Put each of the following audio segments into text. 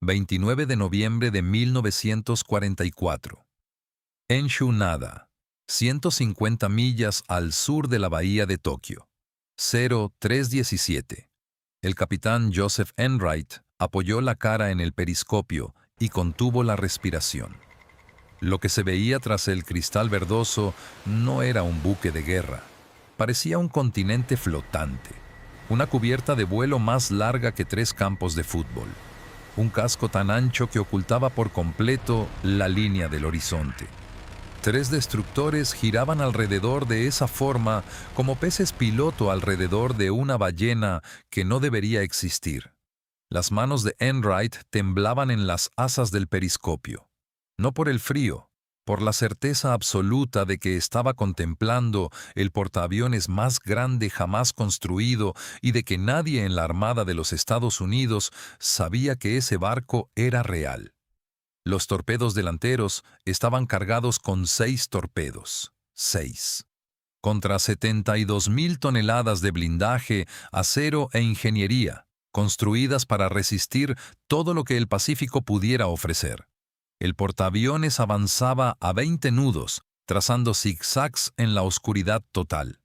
29 de noviembre de 1944. Enshu Nada, 150 millas al sur de la bahía de Tokio. 0317. El capitán Joseph Enright apoyó la cara en el periscopio y contuvo la respiración. Lo que se veía tras el cristal verdoso no era un buque de guerra. Parecía un continente flotante, una cubierta de vuelo más larga que 3 campos de fútbol, un casco tan ancho que ocultaba por completo la línea del horizonte. 3 destructores giraban alrededor de esa forma como peces piloto alrededor de una ballena que no debería existir. Las manos de Enright temblaban en las asas del periscopio. No por el frío, por la certeza absoluta de que estaba contemplando el portaaviones más grande jamás construido y de que nadie en la Armada de los Estados Unidos sabía que ese barco era real. Los torpedos delanteros estaban cargados con 6 torpedos. 6. Contra 72.000 toneladas de blindaje, acero e ingeniería, construidas para resistir todo lo que el Pacífico pudiera ofrecer. El portaaviones avanzaba a 20 nudos, trazando zigzags en la oscuridad total.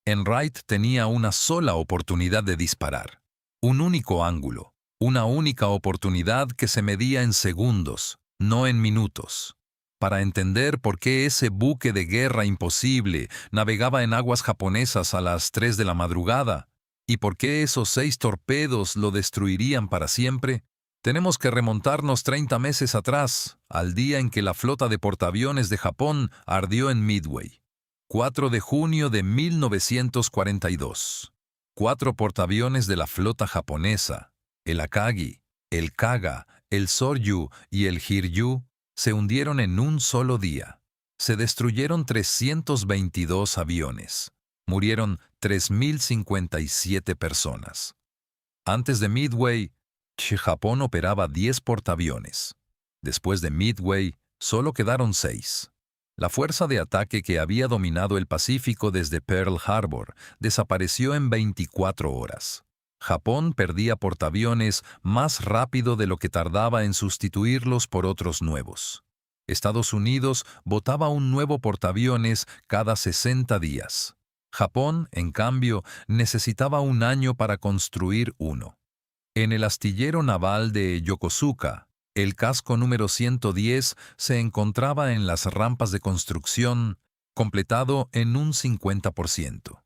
Enright tenía una sola oportunidad de disparar. Un único ángulo. Una única oportunidad que se medía en segundos, no en minutos. Para entender por qué ese buque de guerra imposible navegaba en aguas japonesas a las 3 de la madrugada, y por qué esos 6 torpedos lo destruirían para siempre, tenemos que remontarnos 30 meses atrás, al día en que la flota de portaaviones de Japón ardió en Midway. 4 de junio de 1942. 4 portaaviones de la flota japonesa, el Akagi, el Kaga, el Soryu y el Hiryu, se hundieron en un solo día. Se destruyeron 322 aviones. Murieron 3.057 personas. Antes de Midway, Japón operaba 10 portaaviones. Después de Midway, solo quedaron 6. La fuerza de ataque que había dominado el Pacífico desde Pearl Harbor desapareció en 24 horas. Japón perdía portaaviones más rápido de lo que tardaba en sustituirlos por otros nuevos. Estados Unidos botaba un nuevo portaaviones cada 60 días. Japón, en cambio, necesitaba un año para construir uno. En el astillero naval de Yokosuka, el casco número 110 se encontraba en las rampas de construcción, completado en un 50%.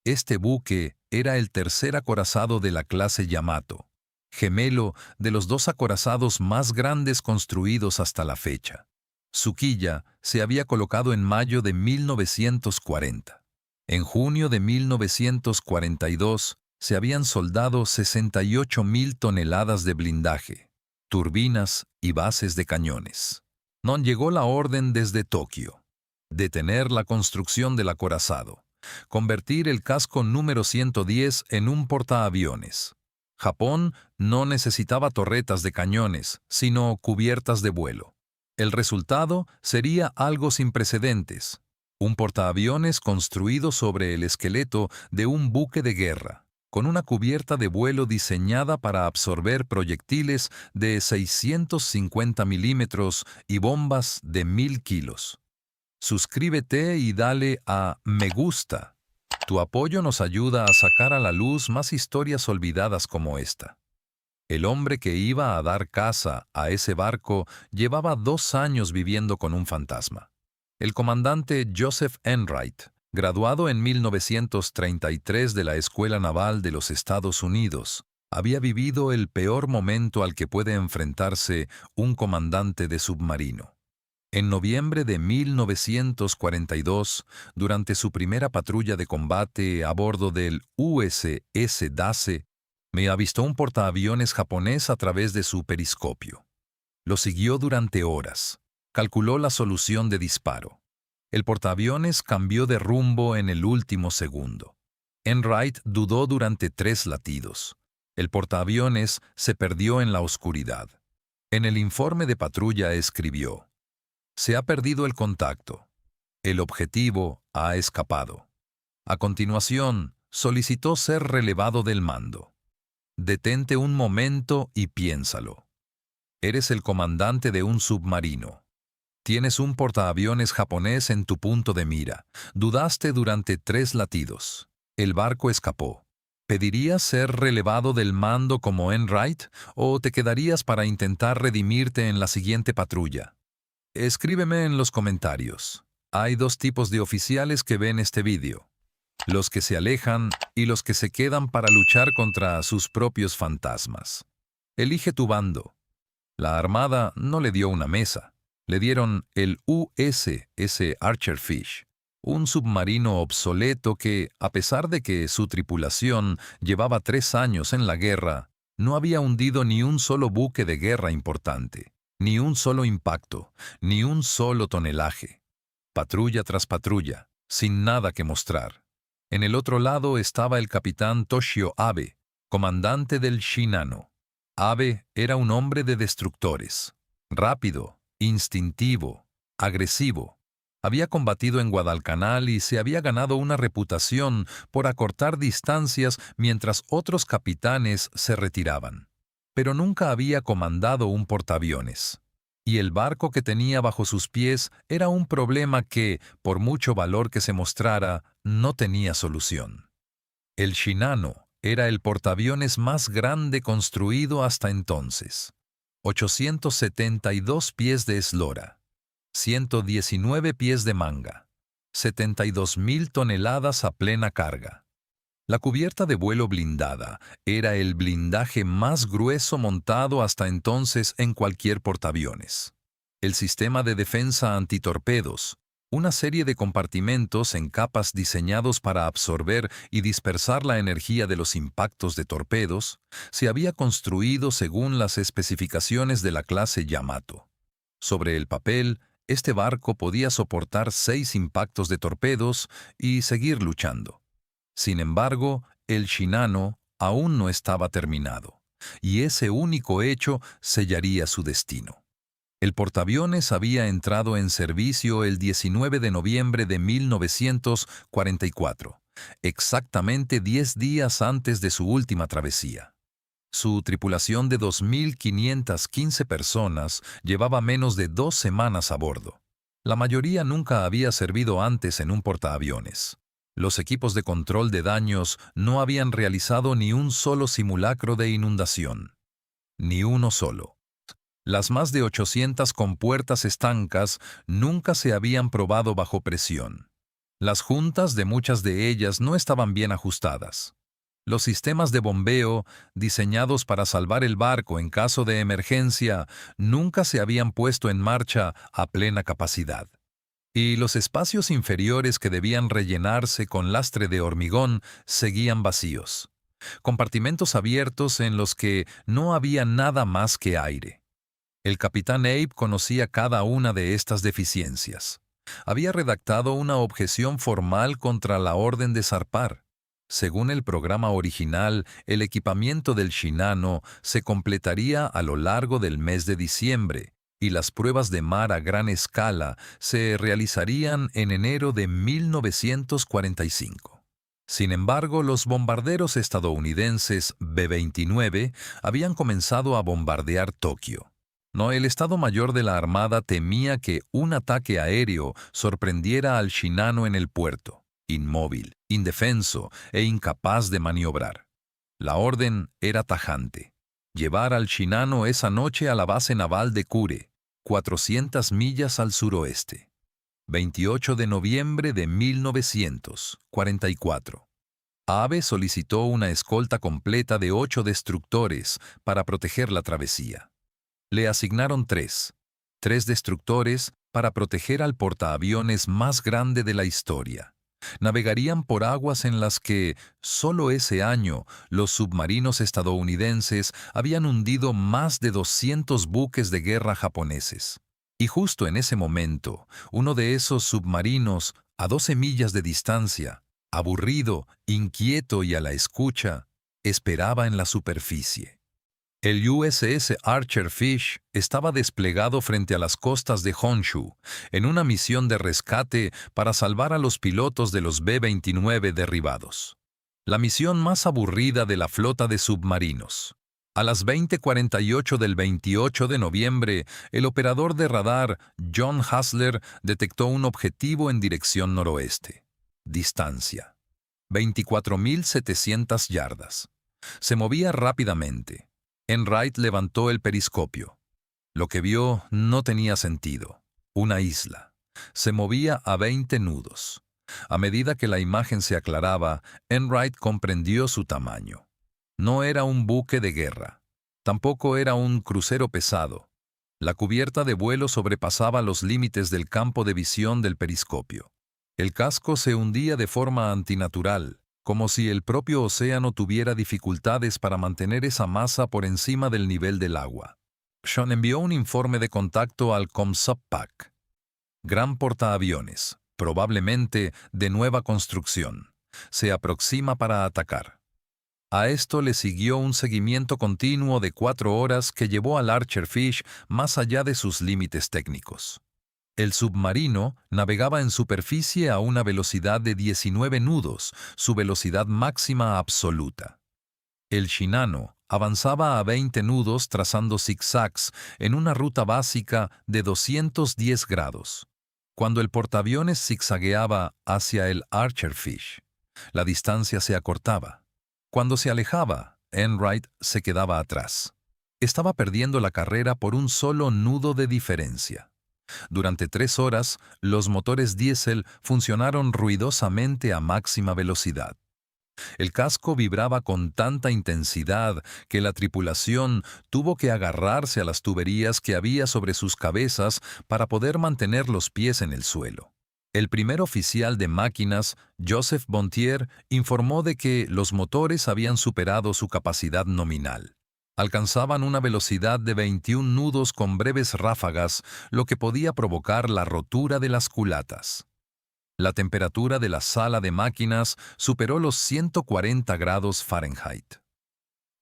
Este buque era el tercer acorazado de la clase Yamato, gemelo de los 2 acorazados más grandes construidos hasta la fecha. Su quilla se había colocado en mayo de 1940. En junio de 1942 se habían soldado 68.000 toneladas de blindaje, turbinas y bases de cañones. No llegó la orden desde Tokio: detener la construcción del acorazado, convertir el casco número 110 en un portaaviones. Japón no necesitaba torretas de cañones, sino cubiertas de vuelo. El resultado sería algo sin precedentes: un portaaviones construido sobre el esqueleto de un buque de guerra, con una cubierta de vuelo diseñada para absorber proyectiles de 650 milímetros y bombas de 1.000 kilos. Suscríbete y dale a me gusta. Tu apoyo nos ayuda a sacar a la luz más historias olvidadas como esta. El hombre que iba a dar caza a ese barco llevaba 2 años viviendo con un fantasma. El comandante Joseph Enright, graduado en 1933 de la Escuela Naval de los Estados Unidos, había vivido el peor momento al que puede enfrentarse un comandante de submarino. En noviembre de 1942, durante su primera patrulla de combate a bordo del USS Dase, me avistó un portaaviones japonés a través de su periscopio. Lo siguió durante horas. Calculó la solución de disparo. El portaaviones cambió de rumbo en el último segundo. Enright dudó durante 3 latidos. El portaaviones se perdió en la oscuridad. En el informe de patrulla escribió: se ha perdido el contacto. El objetivo ha escapado. A continuación, solicitó ser relevado del mando. Detente un momento y piénsalo. Eres el comandante de un submarino. Tienes un portaaviones japonés en tu punto de mira. Dudaste durante 3 latidos. El barco escapó. ¿Pedirías ser relevado del mando como Enright o te quedarías para intentar redimirte en la siguiente patrulla? Escríbeme en los comentarios. Hay 2 tipos de oficiales que ven este vídeo: los que se alejan y los que se quedan para luchar contra sus propios fantasmas. Elige tu bando. La Armada no le dio una mesa. Le dieron el USS Archerfish, un submarino obsoleto que, a pesar de que su tripulación llevaba 3 años en la guerra, no había hundido ni un solo buque de guerra importante, ni un solo impacto, ni un solo tonelaje. Patrulla tras patrulla, sin nada que mostrar. En el otro lado estaba el capitán Toshio Abe, comandante del Shinano. Abe era un hombre de destructores, rápido, instintivo, agresivo. Había combatido en Guadalcanal y se había ganado una reputación por acortar distancias mientras otros capitanes se retiraban. Pero nunca había comandado un portaaviones. Y el barco que tenía bajo sus pies era un problema que, por mucho valor que se mostrara, no tenía solución. El Shinano era el portaaviones más grande construido hasta entonces. 872 pies de eslora, 119 pies de manga, 72.000 toneladas a plena carga. La cubierta de vuelo blindada era el blindaje más grueso montado hasta entonces en cualquier portaaviones. El sistema de defensa antitorpedos, una serie de compartimentos en capas diseñados para absorber y dispersar la energía de los impactos de torpedos, se había construido según las especificaciones de la clase Yamato. Sobre el papel, este barco podía soportar 6 impactos de torpedos y seguir luchando. Sin embargo, el Shinano aún no estaba terminado, y ese único hecho sellaría su destino. El portaaviones había entrado en servicio el 19 de noviembre de 1944, exactamente 10 días antes de su última travesía. Su tripulación de 2.515 personas llevaba menos de 2 semanas a bordo. La mayoría nunca había servido antes en un portaaviones. Los equipos de control de daños no habían realizado ni un solo simulacro de inundación. Ni uno solo. Las más de 800 compuertas estancas nunca se habían probado bajo presión. Las juntas de muchas de ellas no estaban bien ajustadas. Los sistemas de bombeo, diseñados para salvar el barco en caso de emergencia, nunca se habían puesto en marcha a plena capacidad. Y los espacios inferiores que debían rellenarse con lastre de hormigón seguían vacíos. Compartimentos abiertos en los que no había nada más que aire. El capitán Abe conocía cada una de estas deficiencias. Había redactado una objeción formal contra la orden de zarpar. Según el programa original, el equipamiento del Shinano se completaría a lo largo del mes de diciembre, y las pruebas de mar a gran escala se realizarían en enero de 1945. Sin embargo, los bombarderos estadounidenses B-29 habían comenzado a bombardear Tokio. El Estado Mayor de la Armada temía que un ataque aéreo sorprendiera al Shinano en el puerto, inmóvil, indefenso e incapaz de maniobrar. La orden era tajante: llevar al Shinano esa noche a la base naval de Kure, 400 millas al suroeste. 28 de noviembre de 1944. Abe solicitó una escolta completa de 8 destructores para proteger la travesía. Le asignaron 3 destructores para proteger al portaaviones más grande de la historia. Navegarían por aguas en las que, solo ese año, los submarinos estadounidenses habían hundido más de 200 buques de guerra japoneses. Y justo en ese momento, uno de esos submarinos, a 12 millas de distancia, aburrido, inquieto y a la escucha, esperaba en la superficie. El USS Archerfish estaba desplegado frente a las costas de Honshu, en una misión de rescate para salvar a los pilotos de los B-29 derribados. La misión más aburrida de la flota de submarinos. A las 20:48 del 28 de noviembre, el operador de radar John Hassler detectó un objetivo en dirección noroeste. Distancia: 24.700 yardas. Se movía rápidamente. Enright levantó el periscopio. Lo que vio no tenía sentido. Una isla. Se movía a 20 nudos. A medida que la imagen se aclaraba, Enright comprendió su tamaño. No era un buque de guerra. Tampoco era un crucero pesado. La cubierta de vuelo sobrepasaba los límites del campo de visión del periscopio. El casco se hundía de forma antinatural, como si el propio océano tuviera dificultades para mantener esa masa por encima del nivel del agua. Sean envió un informe de contacto al COMSOPAC. Gran portaaviones, probablemente de nueva construcción. Se aproxima para atacar. A esto le siguió un seguimiento continuo de 4 horas que llevó al Archer Fish más allá de sus límites técnicos. El submarino navegaba en superficie a una velocidad de 19 nudos, su velocidad máxima absoluta. El Shinano avanzaba a 20 nudos trazando zigzags en una ruta básica de 210 grados. Cuando el portaaviones zigzagueaba hacia el Archer Fish, la distancia se acortaba. Cuando se alejaba, Enright se quedaba atrás. Estaba perdiendo la carrera por un solo nudo de diferencia. Durante 3 horas, los motores diésel funcionaron ruidosamente a máxima velocidad. El casco vibraba con tanta intensidad que la tripulación tuvo que agarrarse a las tuberías que había sobre sus cabezas para poder mantener los pies en el suelo. El primer oficial de máquinas, Joseph Bontier, informó de que los motores habían superado su capacidad nominal. Alcanzaban una velocidad de 21 nudos con breves ráfagas, lo que podía provocar la rotura de las culatas. La temperatura de la sala de máquinas superó los 140 grados Fahrenheit.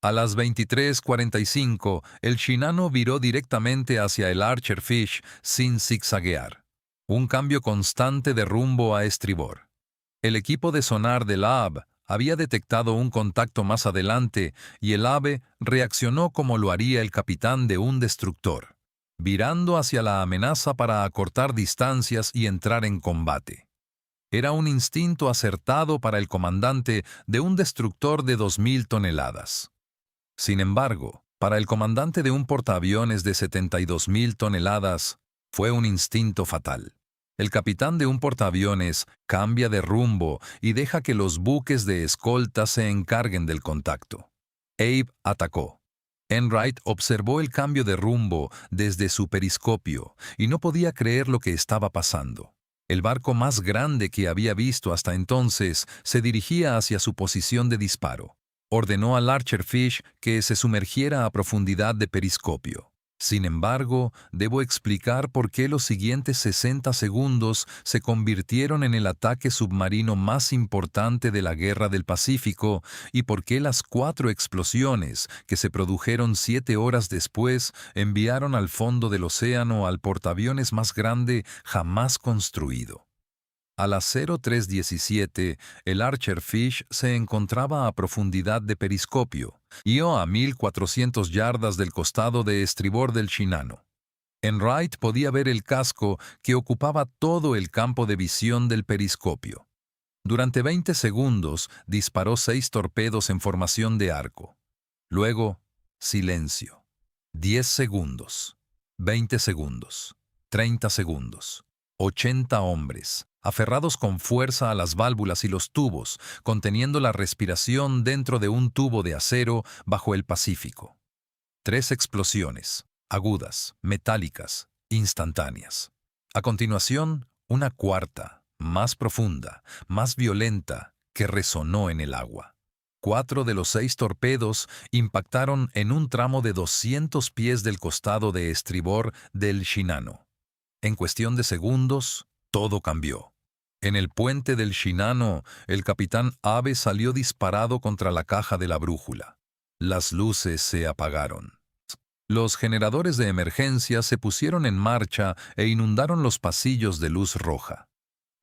A las 23:45, el Shinano viró directamente hacia el Archer Fish sin zigzaguear. Un cambio constante de rumbo a estribor. El equipo de sonar del AAB había detectado un contacto más adelante y el AVE reaccionó como lo haría el capitán de un destructor, virando hacia la amenaza para acortar distancias y entrar en combate. Era un instinto acertado para el comandante de un destructor de 2.000 toneladas. Sin embargo, para el comandante de un portaaviones de 72.000 toneladas, fue un instinto fatal. El capitán de un portaaviones cambia de rumbo y deja que los buques de escolta se encarguen del contacto. Abe atacó. Enright observó el cambio de rumbo desde su periscopio y no podía creer lo que estaba pasando. El barco más grande que había visto hasta entonces se dirigía hacia su posición de disparo. Ordenó al Archer Fish que se sumergiera a profundidad de periscopio. Sin embargo, debo explicar por qué los siguientes 60 segundos se convirtieron en el ataque submarino más importante de la Guerra del Pacífico y por qué las 4 explosiones que se produjeron 7 horas después enviaron al fondo del océano al portaaviones más grande jamás construido. A las 03:17, el Archer Fish se encontraba a profundidad de periscopio y a 1.400 yardas del costado de estribor del Shinano. Enright podía ver el casco que ocupaba todo el campo de visión del periscopio. Durante 20 segundos disparó 6 torpedos en formación de arco. Luego, silencio. 10 segundos, 20 segundos, 30 segundos, 80 hombres, aferrados con fuerza a las válvulas y los tubos, conteniendo la respiración dentro de un tubo de acero bajo el Pacífico. 3 explosiones, agudas, metálicas, instantáneas. A continuación, una cuarta, más profunda, más violenta, que resonó en el agua. 4 de los 6 torpedos impactaron en un tramo de 200 pies del costado de estribor del Shinano. En cuestión de segundos, todo cambió. En el puente del Shinano, el capitán Abe salió disparado contra la caja de la brújula. Las luces se apagaron. Los generadores de emergencia se pusieron en marcha e inundaron los pasillos de luz roja.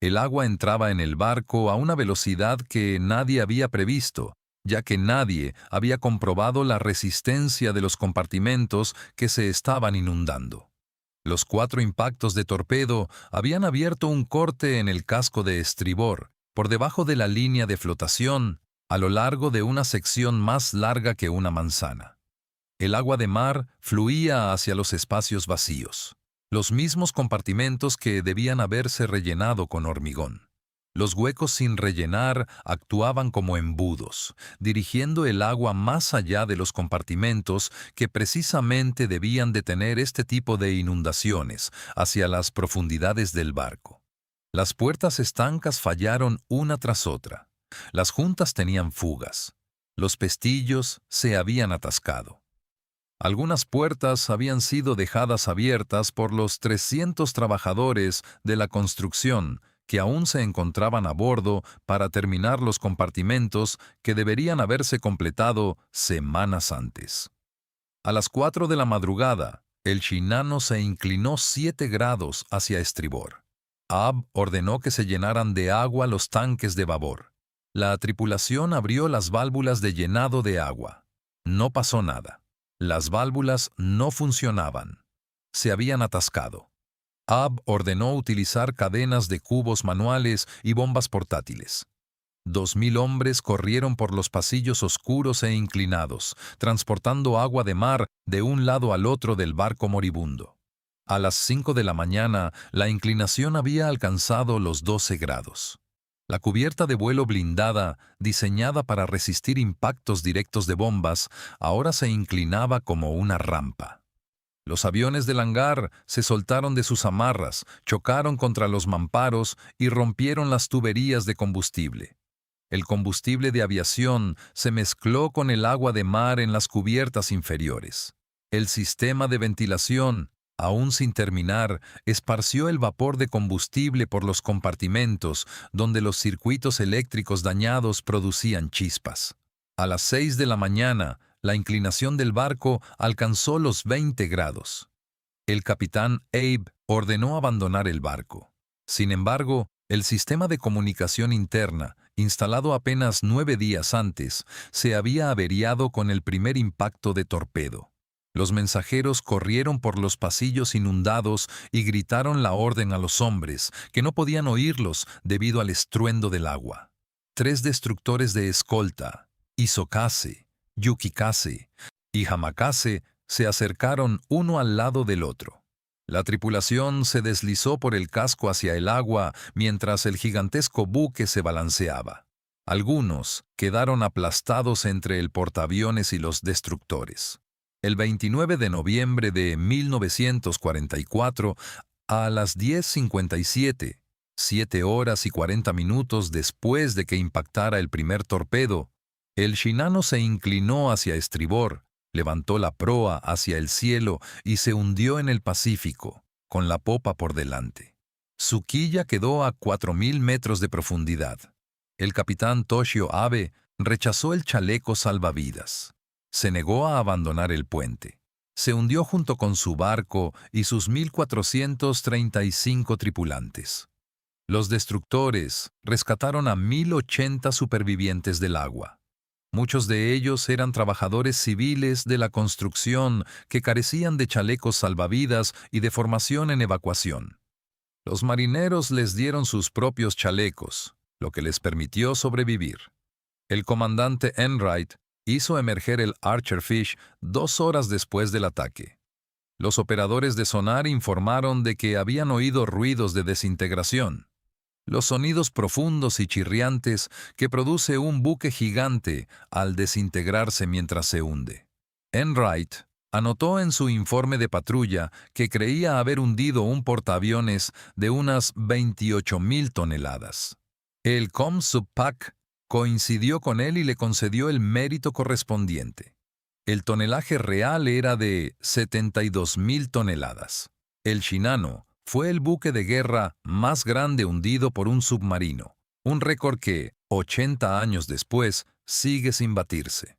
El agua entraba en el barco a una velocidad que nadie había previsto, ya que nadie había comprobado la resistencia de los compartimentos que se estaban inundando. Los 4 impactos de torpedo habían abierto un corte en el casco de estribor, por debajo de la línea de flotación, a lo largo de una sección más larga que una manzana. El agua de mar fluía hacia los espacios vacíos, los mismos compartimentos que debían haberse rellenado con hormigón. Los huecos sin rellenar actuaban como embudos, dirigiendo el agua más allá de los compartimentos que precisamente debían detener este tipo de inundaciones, hacia las profundidades del barco. Las puertas estancas fallaron una tras otra. Las juntas tenían fugas. Los pestillos se habían atascado. Algunas puertas habían sido dejadas abiertas por los 300 trabajadores de la construcción que aún se encontraban a bordo para terminar los compartimentos que deberían haberse completado semanas antes. A las 4 de la madrugada, el Shinano se inclinó 7 grados hacia estribor. Abe ordenó que se llenaran de agua los tanques de babor. La tripulación abrió las válvulas de llenado de agua. No pasó nada. Las válvulas no funcionaban. Se habían atascado. Abe ordenó utilizar cadenas de cubos manuales y bombas portátiles. 2000 hombres corrieron por los pasillos oscuros e inclinados, transportando agua de mar de un lado al otro del barco moribundo. A las 5 de la mañana, la inclinación había alcanzado los 12 grados. La cubierta de vuelo blindada, diseñada para resistir impactos directos de bombas, ahora se inclinaba como una rampa. Los aviones del hangar se soltaron de sus amarras, chocaron contra los mamparos y rompieron las tuberías de combustible. El combustible de aviación se mezcló con el agua de mar en las cubiertas inferiores. El sistema de ventilación, aún sin terminar, esparció el vapor de combustible por los compartimentos, donde los circuitos eléctricos dañados producían chispas. A las 6 de la mañana, la inclinación del barco alcanzó los 20 grados. El capitán Abe ordenó abandonar el barco. Sin embargo, el sistema de comunicación interna, instalado apenas 9 días antes, se había averiado con el primer impacto de torpedo. Los mensajeros corrieron por los pasillos inundados y gritaron la orden a los hombres, que no podían oírlos debido al estruendo del agua. 3 destructores de escolta, Isokase, Yukikase y Hamakase, se acercaron uno al lado del otro. La tripulación se deslizó por el casco hacia el agua mientras el gigantesco buque se balanceaba. Algunos quedaron aplastados entre el portaaviones y los destructores. El 29 de noviembre de 1944, a las 10:57, 7 horas y 40 minutos después de que impactara el primer torpedo, el Shinano se inclinó hacia estribor, levantó la proa hacia el cielo y se hundió en el Pacífico, con la popa por delante. Su quilla quedó a 4000 metros de profundidad. El capitán Toshio Abe rechazó el chaleco salvavidas. Se negó a abandonar el puente. Se hundió junto con su barco y sus 1435 tripulantes. Los destructores rescataron a 1080 supervivientes del agua. Muchos de ellos eran trabajadores civiles de la construcción que carecían de chalecos salvavidas y de formación en evacuación. Los marineros les dieron sus propios chalecos, lo que les permitió sobrevivir. El comandante Enright hizo emerger el Archerfish 2 horas después del ataque. Los operadores de sonar informaron de que habían oído ruidos de desintegración. Los sonidos profundos y chirriantes que produce un buque gigante al desintegrarse mientras se hunde. Enright anotó en su informe de patrulla que creía haber hundido un portaaviones de unas 28,000 toneladas. El COMSUBPAC coincidió con él y le concedió el mérito correspondiente. El tonelaje real era de 72,000 toneladas. El Shinano fue el buque de guerra más grande hundido por un submarino, un récord que, 80 años después, sigue sin batirse.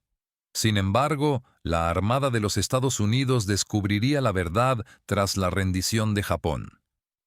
Sin embargo, la Armada de los Estados Unidos descubriría la verdad tras la rendición de Japón.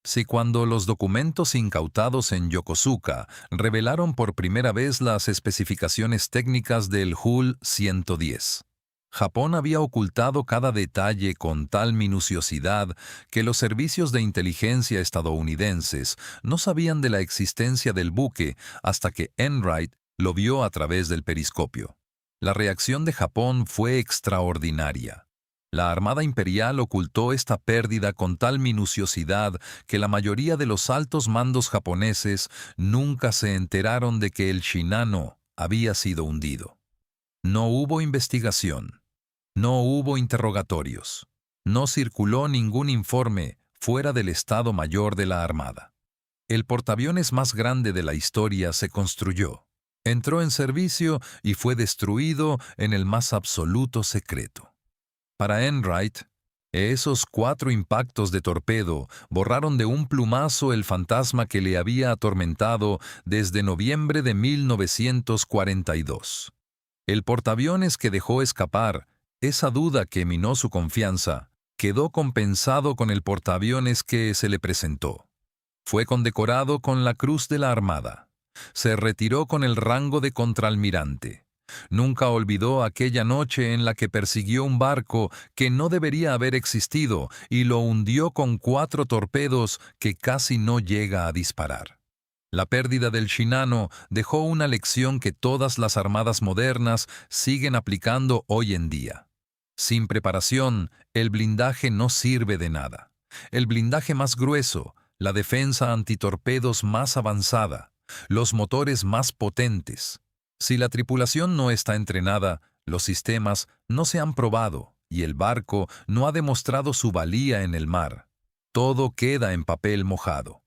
Si cuando los documentos incautados en Yokosuka revelaron por primera vez las especificaciones técnicas del Hull 110. Japón había ocultado cada detalle con tal minuciosidad que los servicios de inteligencia estadounidenses no sabían de la existencia del buque hasta que Enright lo vio a través del periscopio. La reacción de Japón fue extraordinaria. La Armada Imperial ocultó esta pérdida con tal minuciosidad que la mayoría de los altos mandos japoneses nunca se enteraron de que el Shinano había sido hundido. No hubo investigación. No hubo interrogatorios. No circuló ningún informe fuera del Estado Mayor de la Armada. El portaaviones más grande de la historia se construyó, entró en servicio y fue destruido en el más absoluto secreto. Para Enright, esos 4 impactos de torpedo borraron de un plumazo el fantasma que le había atormentado desde noviembre de 1942. El portaaviones que dejó escapar, esa duda que minó su confianza, quedó compensado con el portaaviones que se le presentó. Fue condecorado con la Cruz de la Armada. Se retiró con el rango de contraalmirante. Nunca olvidó aquella noche en la que persiguió un barco que no debería haber existido y lo hundió con 4 torpedos que casi no llega a disparar. La pérdida del Shinano dejó una lección que todas las armadas modernas siguen aplicando hoy en día. Sin preparación, el blindaje no sirve de nada. El blindaje más grueso, la defensa antitorpedos más avanzada, los motores más potentes. Si la tripulación no está entrenada, los sistemas no se han probado y el barco no ha demostrado su valía en el mar. Todo queda en papel mojado.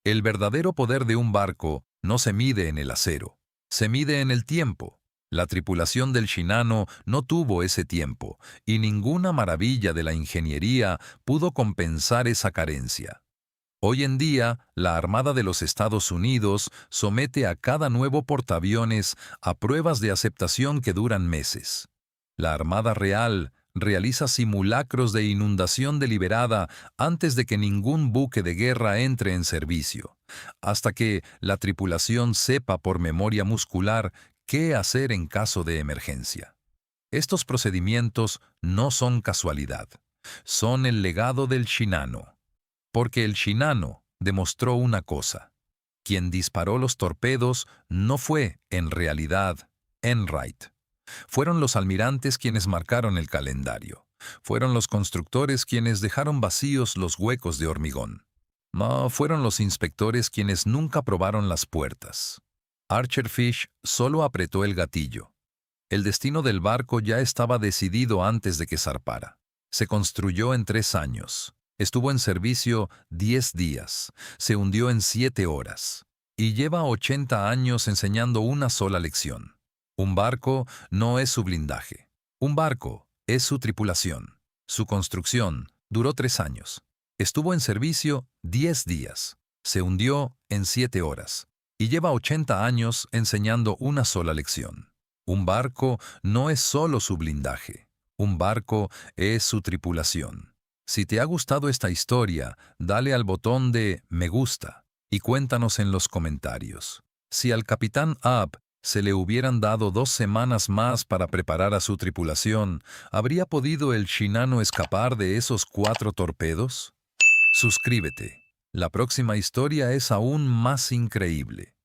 El verdadero poder de un barco no se mide en el acero, se mide en el tiempo. La tripulación del Shinano no tuvo ese tiempo, y ninguna maravilla de la ingeniería pudo compensar esa carencia. Hoy en día, la Armada de los Estados Unidos somete a cada nuevo portaaviones a pruebas de aceptación que duran meses. La Armada Real realiza simulacros de inundación deliberada antes de que ningún buque de guerra entre en servicio, hasta que la tripulación sepa por memoria muscular qué hacer en caso de emergencia. Estos procedimientos no son casualidad, son el legado del Shinano. Porque el Shinano demostró una cosa. Quien disparó los torpedos no fue, en realidad, Enright. Fueron los almirantes quienes marcaron el calendario. Fueron los constructores quienes dejaron vacíos los huecos de hormigón. No, fueron los inspectores quienes nunca probaron las puertas. Archer Fish solo apretó el gatillo. El destino del barco ya estaba decidido antes de que zarpara. Se construyó en 3 años. Estuvo en servicio 10 días, se hundió en 7 horas y lleva 80 años enseñando una sola lección. Un barco no es su blindaje. Un barco es su tripulación. Su construcción duró 3 años. Estuvo en servicio 10 días, se hundió en 7 horas y lleva 80 años enseñando una sola lección. Un barco no es solo su blindaje. Un barco es su tripulación. Si te ha gustado esta historia, dale al botón de me gusta y cuéntanos en los comentarios. Si al Capitán Abe se le hubieran dado 2 semanas más para preparar a su tripulación, ¿habría podido el Shinano escapar de esos 4 torpedos? Suscríbete. La próxima historia es aún más increíble.